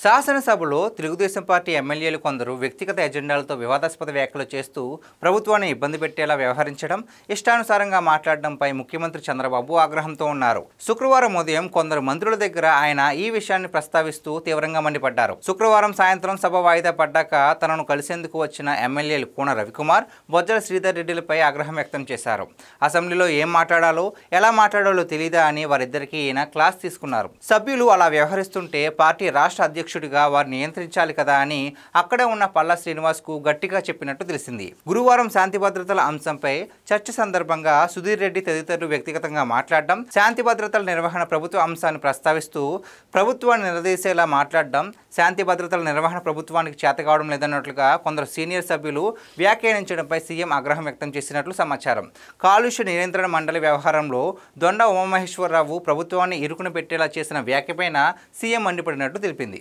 శాసనసభలో తెలుగుదేశం పార్టీ ఎమ్మెల్యేలు కొందరు వ్యక్తిగత ఎజెండాలతో వివాదాస్పద వ్యాఖ్యలు చేస్తూ ప్రభుత్వాన్ని ఇబ్బంది పెట్టేలా వ్యవహరించడం, ఇష్టానుసారంగా మాట్లాడడంపై ముఖ్యమంత్రి చంద్రబాబు ఆగ్రహంతో ఉన్నారు. శుక్రవారం ఉదయం కొందరు మంత్రుల దగ్గర ఆయన ఈ విషయాన్ని ప్రస్తావిస్తూ తీవ్రంగా మండిపడ్డారు. శుక్రవారం సాయంత్రం సభ వాయిదా పడ్డాక తనను కలిసేందుకు వచ్చిన ఎమ్మెల్యేలు కూన రవికుమార్, బొజ్జల శ్రీధర్ రెడ్డిలపై ఆగ్రహం వ్యక్తం చేశారు. అసెంబ్లీలో ఏం మాట్లాడాలో, ఎలా మాట్లాడాలో తెలీదా అని వారిద్దరికీ ఈయన క్లాస్ తీసుకున్నారు. సభ్యులు అలా వ్యవహరిస్తుంటే పార్టీ రాష్ట్ర అధ్యక్షుడిగా వారు నియంత్రించాలి కదా అని అక్కడే ఉన్న పల్లా శ్రీనివాస్కు గట్టిగా చెప్పినట్టు తెలిసింది. గురువారం శాంతి భద్రతల అంశంపై చర్చ సందర్భంగా సుధీర్ రెడ్డి తదితరులు వ్యక్తిగతంగా మాట్లాడడం, శాంతి భద్రతల నిర్వహణ ప్రభుత్వ అంశాన్ని ప్రస్తావిస్తూ ప్రభుత్వాన్ని నిలదీసేలా మాట్లాడడం, శాంతి భద్రతల నిర్వహణ ప్రభుత్వానికి చేతకావడం లేదన్నట్లుగా కొందరు సీనియర్ సభ్యులు వ్యాఖ్యానించడంపై సీఎం ఆగ్రహం వ్యక్తం చేసినట్లు సమాచారం. కాలుష్య నియంత్రణ మండలి వ్యవహారంలో దొండ ఉమామహేశ్వరరావు ప్రభుత్వాన్ని ఇరుకున పెట్టేలా చేసిన వ్యాఖ్యపైన సీఎం మండిపడినట్టు తెలిపింది.